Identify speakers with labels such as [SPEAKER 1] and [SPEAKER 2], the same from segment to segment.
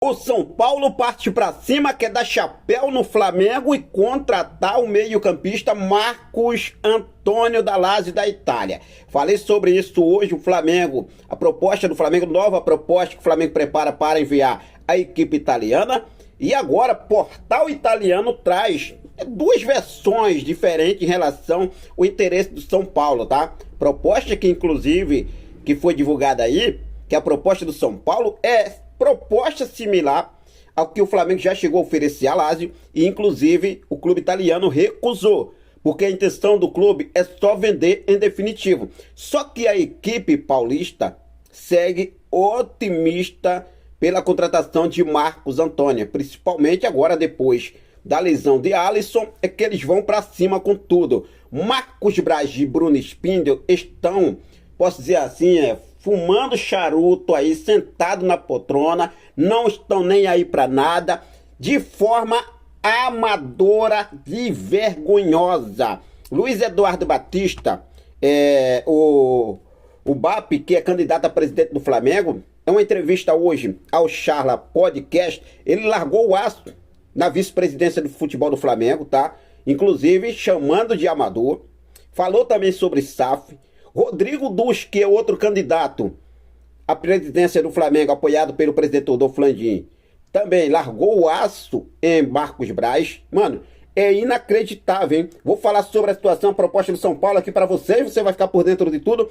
[SPEAKER 1] O São Paulo parte para cima, quer dar chapéu no Flamengo e contratar o meio-campista Marcos Antônio da Lazio da Itália. Falei sobre isso hoje, o Flamengo, a proposta do Flamengo, nova proposta que o Flamengo prepara para enviar a equipe italiana. E agora, portal italiano traz duas versões diferentes em relação ao interesse do São Paulo, tá? Proposta que, inclusive, que foi divulgada aí, que a proposta do São Paulo é proposta similar ao que o Flamengo já chegou a oferecer a Lazio e, inclusive, o clube italiano recusou, porque a intenção do clube é só vender em definitivo. Só que a equipe paulista segue otimista pela contratação de Marcos Antônio, principalmente agora depois da lesão de Alisson, é que eles vão para cima com tudo. Marcos Braz e Bruno Spindel estão, posso dizer assim, fumando charuto aí, sentado na poltrona, não estão nem aí para nada, de forma amadora e vergonhosa. Luiz Eduardo Batista, o BAP, que é candidato a presidente do Flamengo, é uma entrevista hoje ao Charla Podcast, ele largou o aço na vice-presidência do futebol do Flamengo, tá? Inclusive chamando de amador, falou também sobre SAF. Rodrigo Dus, que é outro candidato à presidência do Flamengo, apoiado pelo presidente Rodolfo Landim, também largou o aço em Marcos Braz. Mano, é inacreditável, hein? Vou falar sobre a situação, a proposta do São Paulo aqui para vocês, você vai ficar por dentro de tudo.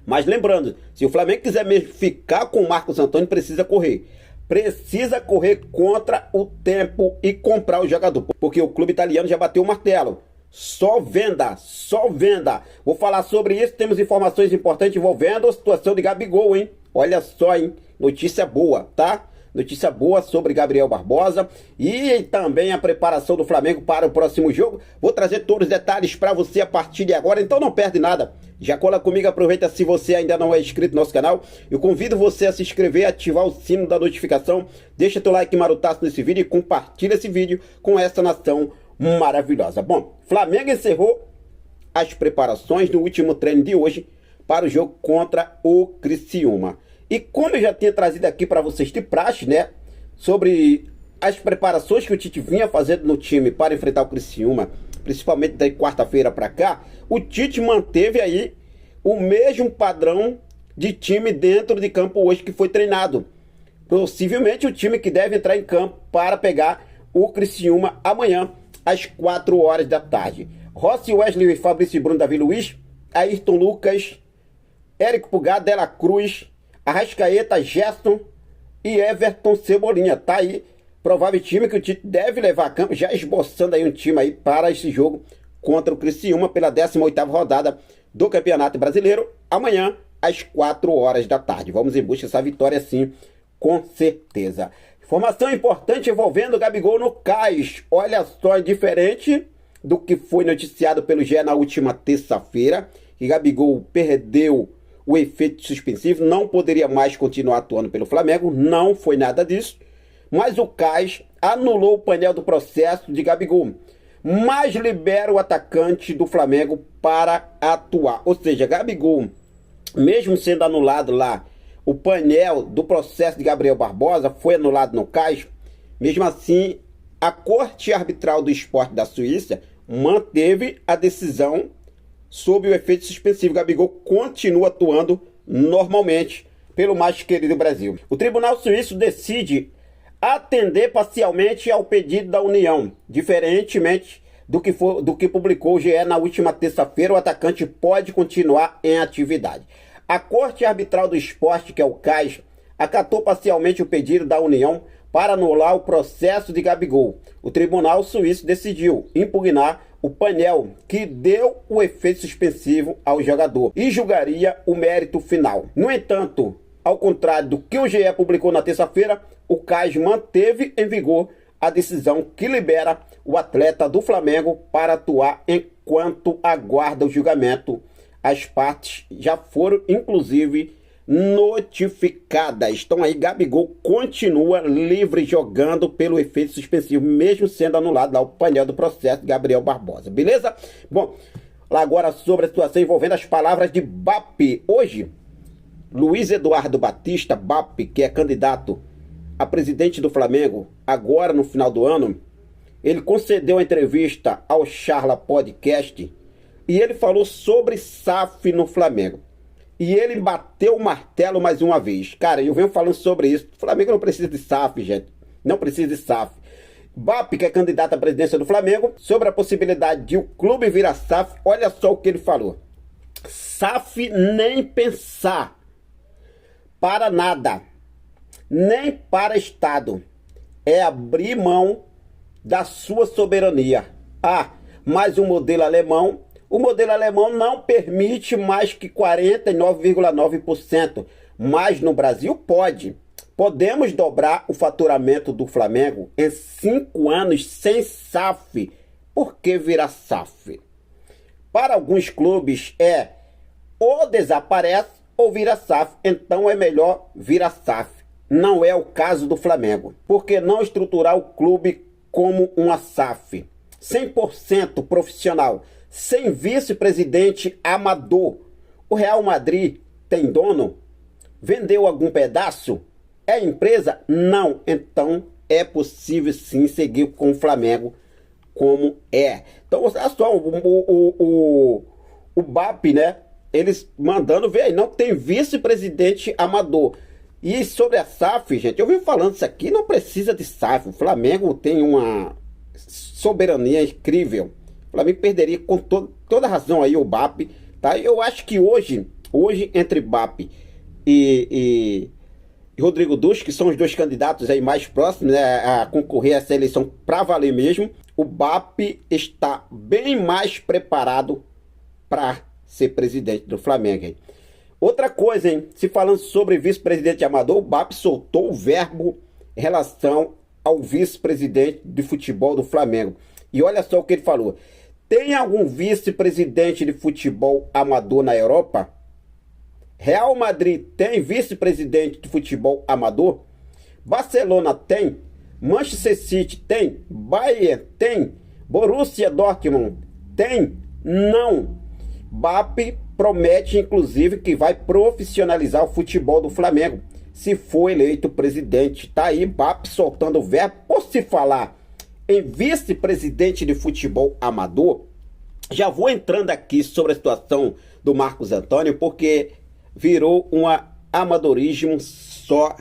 [SPEAKER 1] Mas lembrando, se o Flamengo quiser mesmo ficar com o Marcos Antônio, precisa correr. Precisa correr contra o tempo e comprar o jogador, porque o clube italiano já bateu o martelo. Só venda, só venda. Vou falar sobre isso, temos informações importantes envolvendo a situação de Gabigol, hein? Olha só, hein? Notícia boa, tá? Notícia boa sobre Gabriel Barbosa e também a preparação do Flamengo para o próximo jogo. Vou trazer todos os detalhes para você a partir de agora, então não perde nada. Já cola comigo, aproveita se você ainda não é inscrito no nosso canal. Eu convido você a se inscrever, ativar o sino da notificação. Deixa teu like marutaço nesse vídeo e compartilha esse vídeo com essa nação maravilhosa. Bom, Flamengo encerrou as preparações no último treino de hoje para o jogo contra o Criciúma. E como eu já tinha trazido aqui para vocês de praxe, né, sobre as preparações que o Tite vinha fazendo no time para enfrentar o Criciúma, principalmente da quarta-feira para cá, o Tite manteve aí o mesmo padrão de time dentro de campo hoje que foi treinado. Possivelmente o time que deve entrar em campo para pegar o Criciúma amanhã às 4 horas da tarde. Rossi, Wesley, Fabrício, Bruno, Davi Luiz, Ayrton Lucas, Érico Pulgar, Dela Cruz, Arrascaeta, Gerson e Everton Cebolinha. Tá aí, provável time que o Tite deve levar a campo, já esboçando aí um time aí para esse jogo contra o Criciúma pela 18ª rodada do Campeonato Brasileiro, amanhã às 4 horas da tarde. Vamos em busca dessa vitória sim, com certeza. Informação importante envolvendo o Gabigol no cais. Olha só, é diferente do que foi noticiado pelo GE na última terça-feira, que Gabigol perdeu o efeito suspensivo, não poderia mais continuar atuando pelo Flamengo, não foi nada disso, mas o CAS anulou o painel do processo de Gabigol, mas libera o atacante do Flamengo para atuar. Ou seja, Gabigol, mesmo sendo anulado lá, o painel do processo de Gabriel Barbosa foi anulado no CAS, mesmo assim, a Corte Arbitral do Esporte da Suíça manteve a decisão sob o efeito suspensivo. Gabigol continua atuando normalmente pelo mais querido Brasil. O Tribunal Suíço decide atender parcialmente ao pedido da União. Diferentemente do que publicou o GE na última terça-feira, o atacante pode continuar em atividade. A Corte Arbitral do Esporte, que é o CAS, acatou parcialmente o pedido da União para anular o processo de Gabigol. O Tribunal Suíço decidiu impugnar o painel que deu o efeito suspensivo ao jogador e julgaria o mérito final. No entanto, ao contrário do que o GE publicou na terça-feira, o CAS manteve em vigor a decisão que libera o atleta do Flamengo para atuar enquanto aguarda o julgamento. As partes já foram, inclusive, notificadas. Então aí, Gabigol continua livre jogando pelo efeito suspensivo, mesmo sendo anulado lá o painel do processo de Gabriel Barbosa, beleza? Bom, lá agora sobre a situação envolvendo as palavras de BAP. Hoje, Luiz Eduardo Batista, BAP, que é candidato a presidente do Flamengo, agora no final do ano, ele concedeu uma entrevista ao Charla Podcast e ele falou sobre SAF no Flamengo. E ele bateu o martelo mais uma vez. Cara, eu venho falando sobre isso. O Flamengo não precisa de SAF, gente. Não precisa de SAF. BAP, que é candidato à presidência do Flamengo, sobre a possibilidade de o clube virar SAF, olha só o que ele falou. SAF nem pensar. Para nada. Nem para Estado. É abrir mão da sua soberania. Ah, mas o modelo alemão não permite mais que 49,9%, mas no Brasil pode. Podemos dobrar o faturamento do Flamengo em 5 anos sem SAF. Por que virar SAF? Para alguns clubes é ou desaparece ou vira SAF, então é melhor virar SAF. Não é o caso do Flamengo. Por que não estruturar o clube como uma SAF? 100% profissional, sem vice-presidente amador. O Real Madrid tem dono? Vendeu algum pedaço? É empresa? Não. Então é possível sim seguir com o Flamengo como é. Então, olha só, o BAP, né? Eles mandando ver aí, não tem vice-presidente amador. E sobre a SAF, gente, eu venho falando isso aqui, não precisa de SAF. O Flamengo tem uma soberania incrível. O Flamengo perderia com toda razão aí o BAP, tá? Eu acho que hoje entre BAP e Rodrigo Dusch, que são os dois candidatos aí mais próximos, né, a concorrer a essa eleição para valer mesmo, o BAP está bem mais preparado para ser presidente do Flamengo, hein? Outra coisa, hein? Se falando sobre vice-presidente amador, o BAP soltou o verbo em relação ao vice-presidente de futebol do Flamengo. E olha só o que ele falou. Tem algum vice-presidente de futebol amador na Europa? Real Madrid tem vice-presidente de futebol amador? Barcelona tem? Manchester City tem? Bayern tem? Borussia Dortmund tem? Não. BAP promete, inclusive, que vai profissionalizar o futebol do Flamengo, se for eleito presidente. Tá aí, BAP soltando o verbo. Por se falar em vice-presidente de futebol amador, já vou entrando aqui sobre a situação do Marcos Antônio, porque virou um amadorismo só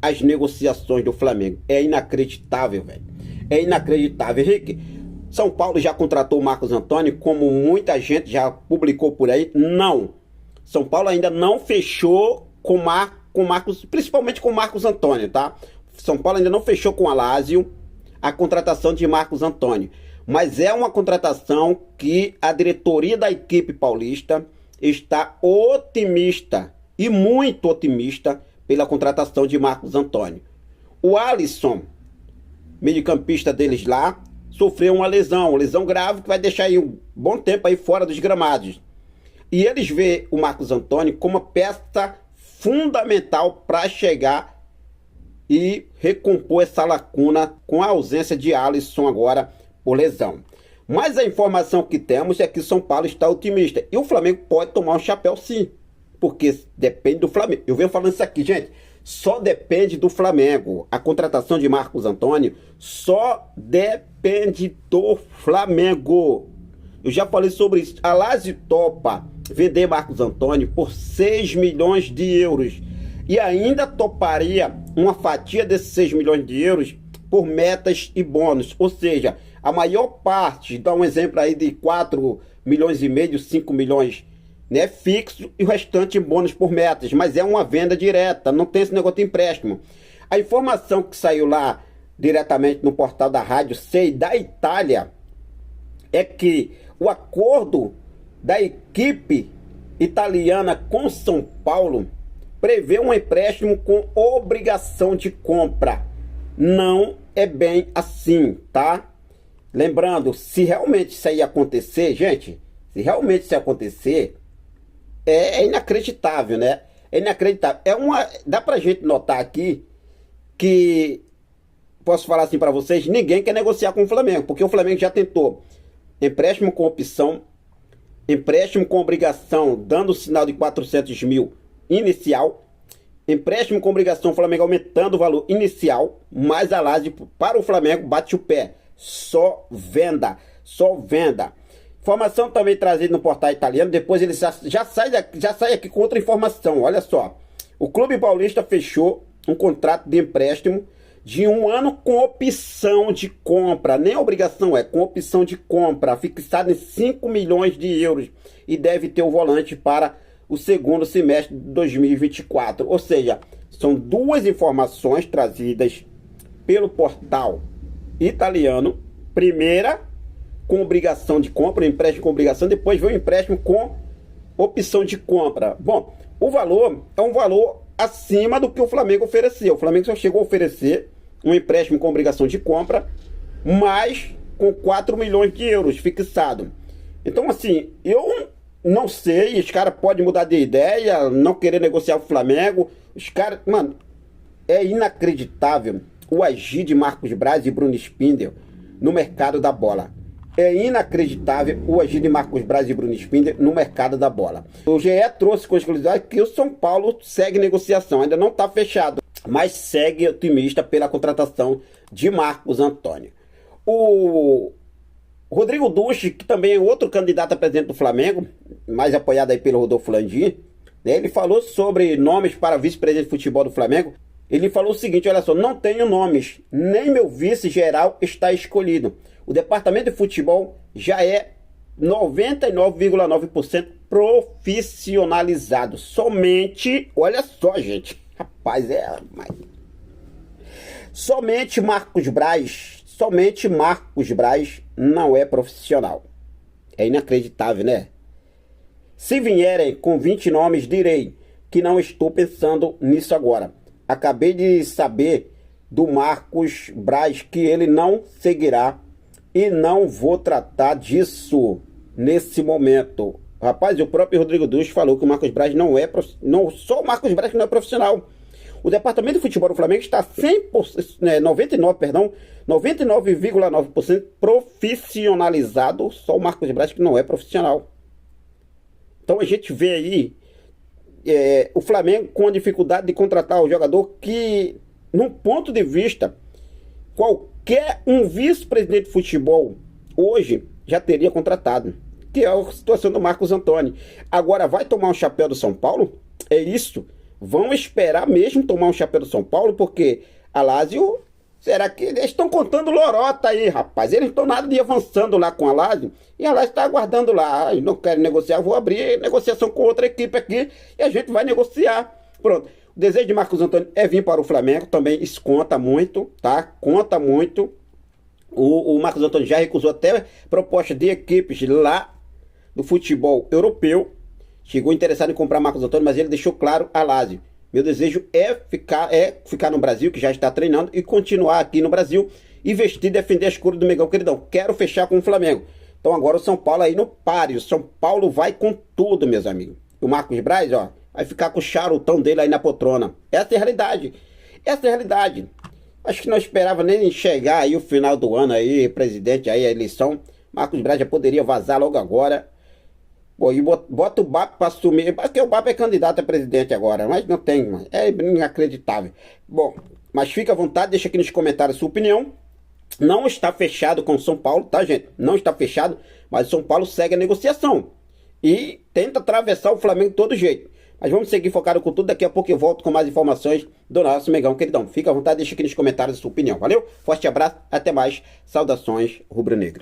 [SPEAKER 1] as negociações do Flamengo. É inacreditável, velho. É inacreditável. Henrique, São Paulo já contratou o Marcos Antônio, como muita gente já publicou por aí? Não. São Paulo ainda não fechou com Marcos, principalmente com o Marcos Antônio, tá? São Paulo ainda não fechou com a Lazio a contratação de Marcos Antônio. Mas é uma contratação que a diretoria da equipe paulista está otimista, e muito otimista, pela contratação de Marcos Antônio. O Alisson, meio-campista deles lá, sofreu uma lesão grave que vai deixar aí um bom tempo aí fora dos gramados. E eles veem o Marcos Antônio como uma peça fundamental para chegar e recompor essa lacuna com a ausência de Alisson agora por lesão. Mas a informação que temos é que o São Paulo está otimista. E o Flamengo pode tomar um chapéu sim, porque depende do Flamengo. Eu venho falando isso aqui, gente. Só depende do Flamengo. A contratação de Marcos Antônio só depende do Flamengo. Eu já falei sobre isso. A Lazio topa vender Marcos Antônio por 6 milhões de euros. E ainda toparia uma fatia desses 6 milhões de euros por metas e bônus. Ou seja, a maior parte, dá um exemplo aí de 4 milhões e meio, 5 milhões, né, fixo, e o restante em bônus por metas. Mas é uma venda direta, não tem esse negócio de empréstimo. A informação que saiu lá diretamente no portal da Rádio Sei da Itália é que o acordo da equipe italiana com São Paulo prevê um empréstimo com obrigação de compra. Não é bem assim, tá? Lembrando, se realmente isso aí acontecer, gente, se realmente isso acontecer, é inacreditável, né? É inacreditável. Dá pra gente notar aqui que, posso falar assim pra vocês, ninguém quer negociar com o Flamengo, porque o Flamengo já tentou empréstimo com opção, empréstimo com obrigação, dando o sinal de 400 mil inicial, Empréstimo com obrigação, o Flamengo aumentando o valor inicial, mas a Lazio para o Flamengo bate o pé. Só venda, só venda. Informação também trazida no portal italiano, depois ele já sai aqui com outra informação, olha só. O Clube Paulista fechou um contrato de empréstimo de 1 ano com opção de compra, nem obrigação, é com opção de compra, fixado em 5 milhões de euros e deve ter o volante para o segundo semestre de 2024. Ou seja, são duas informações trazidas pelo portal italiano. Primeira, com obrigação de compra, empréstimo com obrigação, depois vem o empréstimo com opção de compra. Bom, o valor é um valor acima do que o Flamengo ofereceu. O Flamengo só chegou a oferecer um empréstimo com obrigação de compra, mas com 4 milhões de euros fixado. Então, assim, eu não sei, os caras podem mudar de ideia, não querer negociar com o Flamengo. Os caras, mano, é inacreditável o agir de Marcos Braz e Bruno Spindel no mercado da bola. É inacreditável o agir de Marcos Braz e Bruno Spindel no mercado da bola. O GE trouxe com exclusividade que o São Paulo segue negociação, ainda não está fechado, mas segue otimista pela contratação de Marcos Antônio. O Rodrigo Duche, que também é outro candidato a presidente do Flamengo, mais apoiado aí pelo Rodolfo Landim, né, ele falou sobre nomes para vice-presidente de futebol do Flamengo. Ele falou o seguinte, olha só, não tenho nomes, nem meu vice-geral está escolhido. O departamento de futebol já é 99,9% profissionalizado. Somente, olha só, gente, rapaz, somente Marcos Braz não é profissional. É inacreditável, né? Se vierem com 20 nomes, direi que não estou pensando nisso agora. Acabei de saber do Marcos Braz que ele não seguirá e não vou tratar disso nesse momento. Rapaz, o próprio Rodrigo Duche falou que o Marcos Braz não é profissional. Só o Marcos Braz que não é profissional. O departamento de futebol do Flamengo está 99,9% profissionalizado. Só o Marcos Braz que não é profissional. Então a gente vê aí o Flamengo com a dificuldade de contratar o jogador que, num ponto de vista, qualquer um vice-presidente de futebol hoje já teria contratado, que é a situação do Marcos Antônio. Agora vai tomar um chapéu do São Paulo? É isso. Vão esperar mesmo tomar um chapéu do São Paulo, porque a Lazio, será que eles estão contando lorota aí, rapaz? Eles estão nada de avançando lá com a Lazio, e a Lazio está aguardando lá. Não querem negociar, vou abrir negociação com outra equipe aqui, e a gente vai negociar. Pronto. O desejo de Marcos Antônio é vir para o Flamengo, também isso conta muito, tá? Conta muito. O Marcos Antônio já recusou até proposta de equipes lá do futebol europeu. Chegou interessado em comprar Marcos Antônio, mas ele deixou claro a Lazio. Meu desejo é ficar no Brasil, que já está treinando, e continuar aqui no Brasil e vestir e defender as cores do Mengão, queridão. Quero fechar com o Flamengo. Então agora o São Paulo aí no páreo. O São Paulo vai com tudo, meus amigos. O Marcos Braz, ó, vai ficar com o charutão dele aí na poltrona. Essa é a realidade. Essa é a realidade. Acho que não esperava nem chegar aí o final do ano aí, presidente aí, a eleição. Marcos Braz já poderia vazar logo agora. Pô, e bota o BAP para assumir, porque o BAP é candidato a presidente agora, mas não tem, é inacreditável. Bom, mas fica à vontade, deixa aqui nos comentários a sua opinião. Não está fechado com o São Paulo, tá, gente? Não está fechado, mas o São Paulo segue a negociação e tenta atravessar o Flamengo de todo jeito. Mas vamos seguir focado com tudo, daqui a pouco eu volto com mais informações do nosso Mengão, queridão. Fica à vontade, deixa aqui nos comentários a sua opinião, valeu? Forte abraço, até mais, saudações rubro-negras.